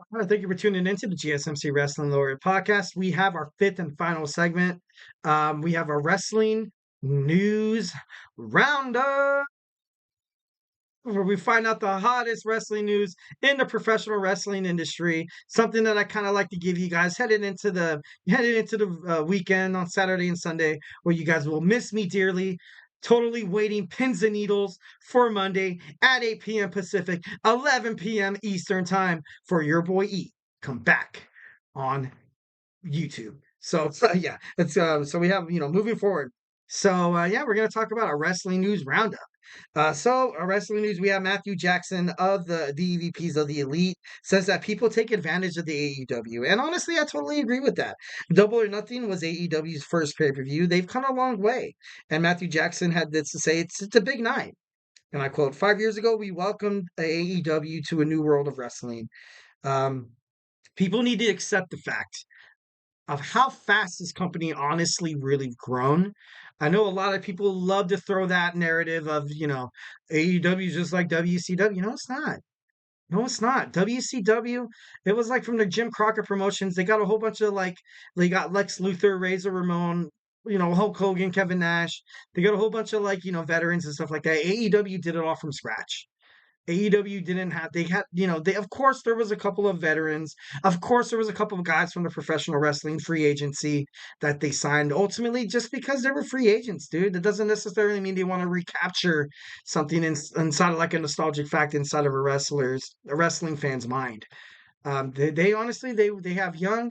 All right, thank you for tuning into the GSMC Wrestling Laureate Podcast. We have our fifth and final segment. We have a wrestling news roundup where we find out the hottest wrestling news in the professional wrestling industry. Something that I kind of like to give you guys headed into the weekend on Saturday and Sunday, where you guys will miss me dearly. Totally waiting pins and needles for Monday at 8 p.m. Pacific, 11 p.m. Eastern time for your boy E. Come back on YouTube. So yeah, it's so we have moving forward. So yeah, we're gonna talk about our wrestling news roundup. So, our wrestling news, we have Matthew Jackson of the EVPs of the Elite says that people take advantage of the AEW. And honestly, I totally agree with that. Double or Nothing was AEW's first pay per view. They've come a long way. And Matthew Jackson had this to say it's a big night. And I quote, 5 years ago, we welcomed AEW to a new world of wrestling. Um, People need to accept the fact of how fast this company honestly really grown. I know a lot of people love to throw that narrative of, AEW is just like WCW. No, it's not. No, it's not. WCW, it was like from the Jim Crockett promotions. They got a whole bunch of they got Lex Luthor, Razor Ramon, Hulk Hogan, Kevin Nash. They got a whole bunch of veterans and stuff like that. AEW did it all from scratch. AEW didn't have they had they of course there was a couple of veterans, of course there was a couple of guys from the professional wrestling free agency that they signed ultimately just because they were free agents, dude. That doesn't necessarily mean they want to recapture something inside of like a nostalgic fact inside of a wrestling fan's mind. They honestly they have young,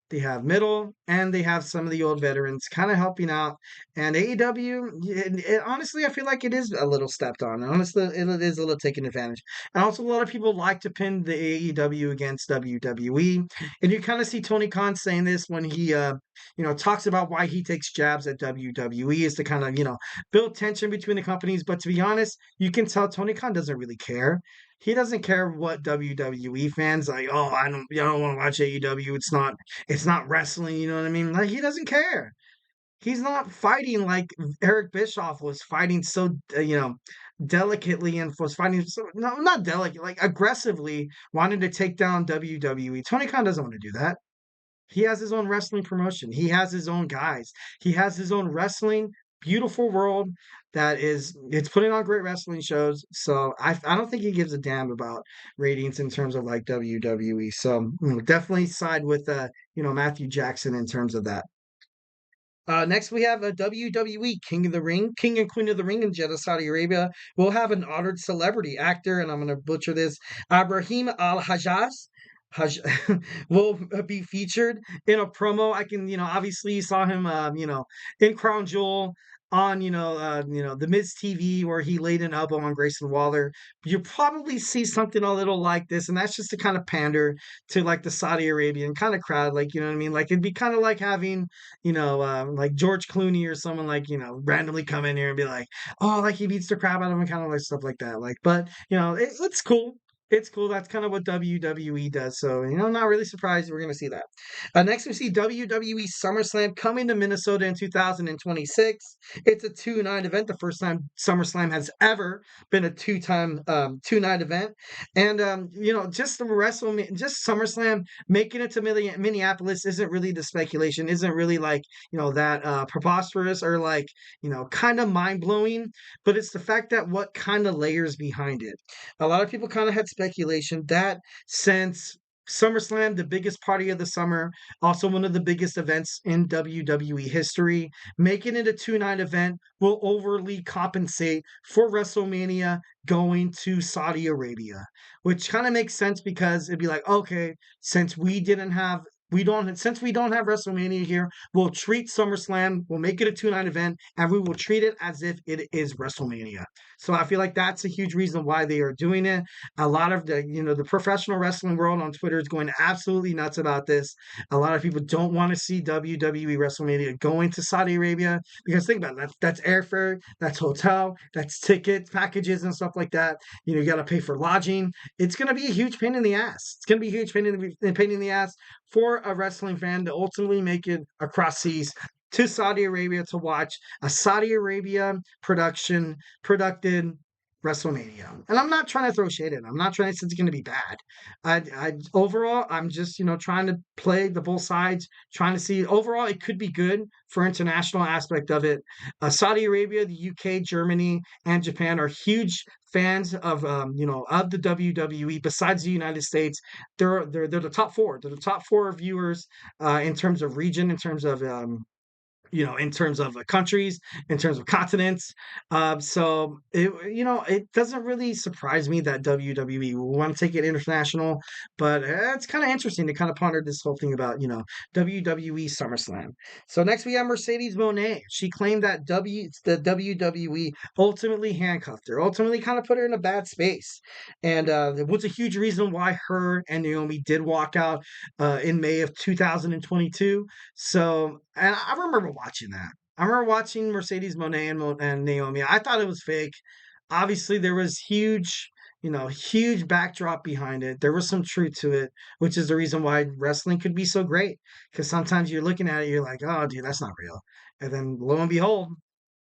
they have middle, and they have some of the old veterans kind of helping out. And AEW, honestly, I feel like it is a little stepped on. Honestly, it is a little taken advantage. And also, a lot of people like to pin the AEW against WWE. And you kind of see Tony Khan saying this when he, talks about why he takes jabs at WWE is to kind of, build tension between the companies. But to be honest, you can tell Tony Khan doesn't really care. He doesn't care what WWE fans like. Oh, I don't want to watch AEW. It's not wrestling, you know what I mean? Like he doesn't care. He's not fighting like Eric Bischoff was fighting so delicately and was fighting so no not delicate like aggressively wanted to take down WWE. Tony Khan doesn't want to do that. He has his own wrestling promotion. He has his own guys. He has his own wrestling beautiful world that is it's putting on great wrestling shows. So I don't think he gives a damn about ratings in terms of like WWE. So definitely side with Matthew Jackson in terms of that. Next, we have a WWE King of the Ring, King and Queen of the Ring in Jeddah, Saudi Arabia. We'll have an honored celebrity actor, and I'm going to butcher this, Ibrahim Al Hajjaz. Haj will be featured in a promo. I can, obviously you saw him, in Crown Jewel on, the Miz TV where he laid an elbow on Grayson Waller. You probably see something a little like this, and that's just to kind of pander to like the Saudi Arabian kind of crowd, like you know what I mean. Like it'd be kind of like having like George Clooney or someone like, randomly come in here and be like, oh, like he beats the crap out of him, kind of like stuff like that. Like, but it's cool. It's cool. That's kind of what WWE does. So, not really surprised we're going to see that. Next, we see WWE SummerSlam coming to Minnesota in 2026. It's a two-night event. The first time SummerSlam has ever been a two-night event. And, just the WrestleMania, just SummerSlam making it to Minneapolis isn't really the speculation, isn't really like, that preposterous or like, kind of mind-blowing. But it's the fact that what kind of layers behind it. A lot of people kind of had speculation that since SummerSlam, the biggest party of the summer, also one of the biggest events in WWE history, making it a two-night event will overly compensate for WrestleMania going to Saudi Arabia, which kind of makes sense because it'd be like, okay, since we don't have WrestleMania here, we'll treat SummerSlam, we'll make it a two-night event, and we will treat it as if it is WrestleMania. So I feel like that's a huge reason why they are doing it. A lot of the professional wrestling world on Twitter is going absolutely nuts about this. A lot of people don't want to see WWE WrestleMania going to Saudi Arabia because think about it, that's airfare, that's hotel, that's tickets, packages, and stuff like that. You got to pay for lodging. It's going to be a huge pain in the ass. It's going to be a huge pain in the ass for a wrestling fan to ultimately make it across seas to Saudi Arabia to watch a Saudi Arabia producted WrestleMania. And I'm not trying to throw shade in. I'm not trying to say it's going to be bad. I overall, I'm just trying to play the both sides, trying to see overall it could be good for international aspect of it. Saudi Arabia, the UK, Germany, and Japan are huge fans of of the WWE. Besides the United States, they're the top four. They're the top four viewers in terms of region, in terms of in terms of countries, in terms of continents. So it doesn't really surprise me that WWE will want to take it international, but it's kind of interesting to kind of ponder this whole thing about WWE SummerSlam. So next we have Mercedes Moné. She claimed that the WWE ultimately handcuffed her, ultimately kind of put her in a bad space, and it was a huge reason why her and Naomi did walk out in May of 2022. So, and I remember watching that. I remember watching Mercedes Moné and Naomi. I thought it was fake. Obviously, there was huge backdrop behind it. There was some truth to it, which is the reason why wrestling could be so great. Because sometimes you're looking at it, you're like, oh, dude, that's not real. And then lo and behold,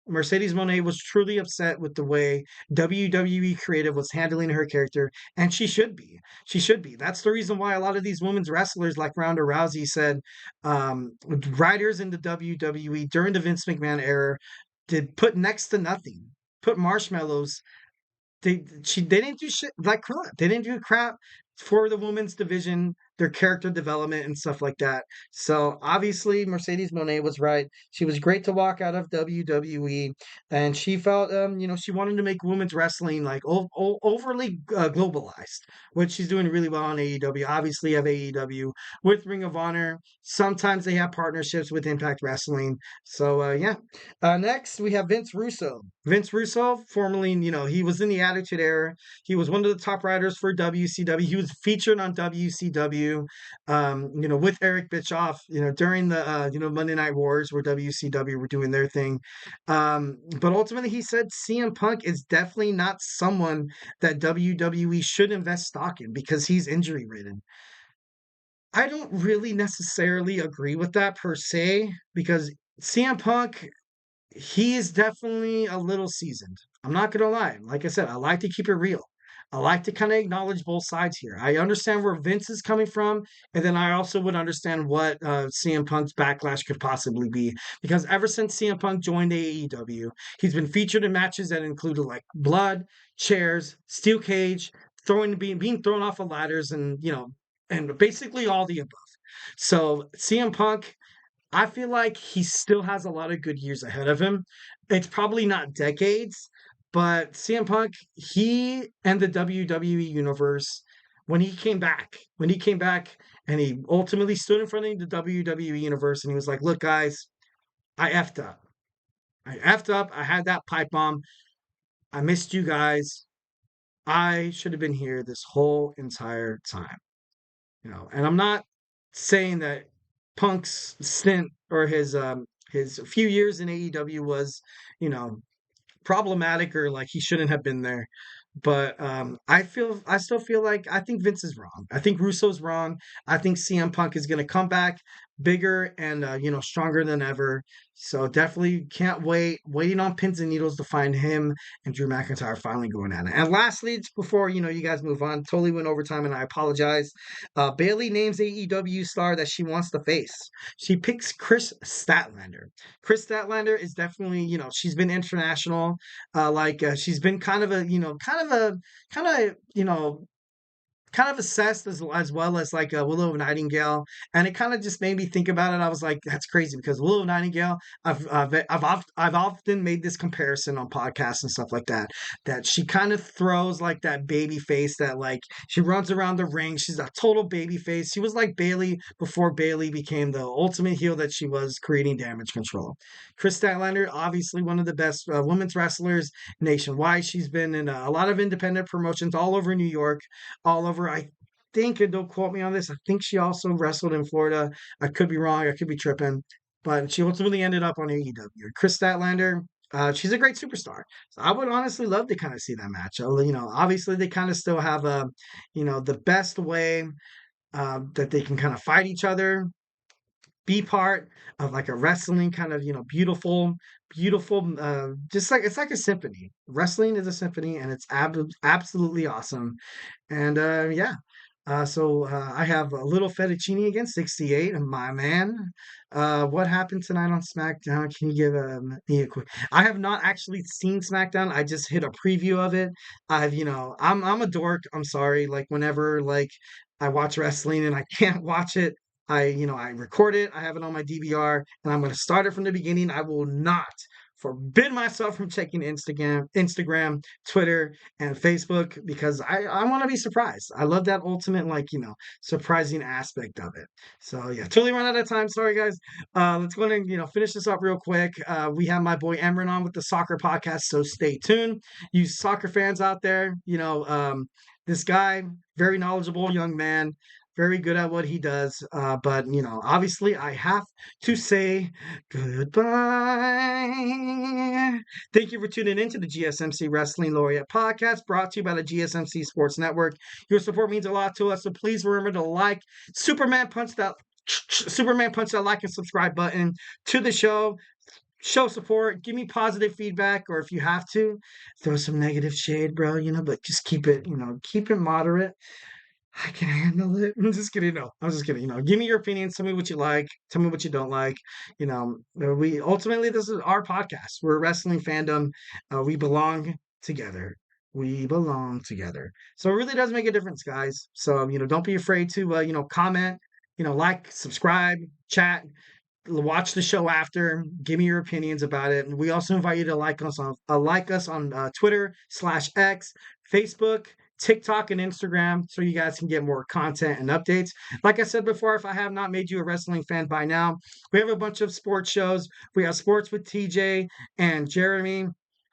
Mercedes Moné was truly upset with the way WWE Creative was handling her character, and she should be. She should be. That's the reason why a lot of these women's wrestlers, like Ronda Rousey, said writers in the WWE during the Vince McMahon era did put next to nothing, put marshmallows. They didn't do shit like crap. They didn't do crap for the women's division, their character development and stuff like that. So obviously Mercedes Moné was right. She was great to walk out of WWE, and she felt she wanted to make women's wrestling like overly globalized, which she's doing really well on AEW. Obviously, have AEW with Ring of Honor. Sometimes they have partnerships with Impact Wrestling. So yeah. Next, we have Vince Russo. Vince Russo, formerly, he was in the Attitude Era. He was one of the top writers for WCW. He was featured on WCW, with Eric Bischoff, during the, Monday Night Wars where WCW were doing their thing. But ultimately, he said CM Punk is definitely not someone that WWE should invest stock in because he's injury ridden. I don't really necessarily agree with that per se because CM Punk, he is definitely a little seasoned. I'm not gonna lie. Like I said, I like to keep it real. I like to kind of acknowledge both sides here. I understand where Vince is coming from, and then I also would understand what CM Punk's backlash could possibly be. Because ever since CM Punk joined AEW, he's been featured in matches that included like blood, chairs, steel cage, being thrown off of ladders, and basically all the above. So CM Punk, I feel like he still has a lot of good years ahead of him. It's probably not decades, but CM Punk, he and the WWE universe, when he came back and he ultimately stood in front of the WWE universe and he was like, look, guys, I effed up. I effed up. I had that pipe bomb. I missed you guys. I should have been here this whole entire time. And I'm not saying that Punk's stint or his few years in AEW was, you know, problematic or like he shouldn't have been there. But I still feel like I think Vince is wrong. I think Russo's wrong. I think CM Punk is going to come back bigger and stronger than ever. So definitely can't wait. Waiting on pins and needles to find him and Drew McIntyre finally going at it. And lastly, before you guys move on, totally went overtime and I apologize. Bailey names AEW star that she wants to face. She picks Chris Statlander. Chris Statlander is definitely she's been international. She's been kind of assessed as well as like a Willow Nightingale, and it kind of just made me think about it. I was like, that's crazy because Willow Nightingale, I've often made this comparison on podcasts and stuff like that. That she kind of throws like that baby face that like she runs around the ring. She's a total baby face. She was like Bailey before Bailey became the ultimate heel that she was, creating damage control. Chris Statlander, obviously one of the best women's wrestlers nationwide. She's been in a lot of independent promotions all over New York, all over. I think, and don't quote me on this, I think she also wrestled in Florida. I could be wrong. I could be tripping. But she ultimately ended up on AEW. Chris Statlander, she's a great superstar. So I would honestly love to kind of see that match. Obviously they kind of still have the best way that they can kind of fight each other be part of like a wrestling kind of, beautiful, just like it's like a symphony. Wrestling is a symphony, and it's absolutely awesome. And yeah. I have a little fettuccine against 68, my man. What happened tonight on SmackDown? Can you give me a quick? I have not actually seen SmackDown. I just hit a preview of it. I'm a dork. I'm sorry. Like whenever like I watch wrestling and I can't watch it, I record it. I have it on my DVR, and I'm going to start it from the beginning. I will not forbid myself from checking Instagram, Twitter, and Facebook because I want to be surprised. I love that ultimate, like, surprising aspect of it. So yeah, totally run out of time. Sorry guys. Let's go ahead and, finish this up real quick. We have my boy Emran on with the soccer podcast, so stay tuned. You soccer fans out there, this guy, very knowledgeable young man, very good at what he does. But obviously I have to say goodbye. Thank you for tuning in to the GSMC Wrestling Laureate Podcast, brought to you by the GSMC Sports Network. Your support means a lot to us, so please remember to like Superman punch that like and subscribe button to the show. Show support, give me positive feedback, or if you have to, throw some negative shade, bro, but just keep it moderate. I can handle it. I'm just kidding. No, I'm just kidding. Give me your opinions. Tell me what you like. Tell me what you don't like. We ultimately, this is our podcast. We're a wrestling fandom. We belong together. We belong together. So it really does make a difference, guys. So, don't be afraid to, comment, like, subscribe, chat, watch the show after, give me your opinions about it. And we also invite you to like us on Twitter/X, Facebook, TikTok, and Instagram, so you guys can get more content and updates. Like I said before, if I have not made you a wrestling fan by now, we have a bunch of sports shows. We have Sports with TJ and Jeremy.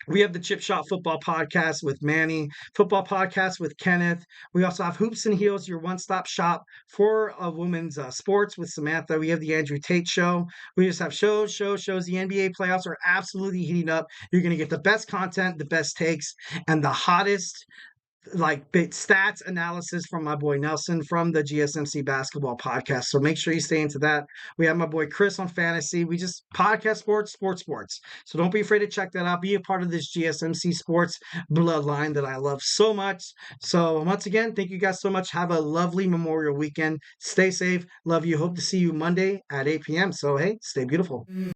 We have the Chip Shot Football Podcast with Manny, Football Podcast with Kenneth. We also have Hoops and Heels, your one-stop shop for women's sports with Samantha. We have the Andrew Tate Show. We just have shows. The NBA playoffs are absolutely heating up. You're going to get the best content, the best takes, and the hottest stats analysis from my boy Nelson from the GSMC Basketball Podcast. So make sure you stay into that. We have my boy Chris on fantasy. We just podcast sports. So don't be afraid to check that out. Be a part of this GSMC Sports bloodline that I love so much. So once again, thank you guys so much. Have a lovely Memorial weekend. Stay safe. Love you. Hope to see you Monday at 8 p.m. So hey, stay beautiful.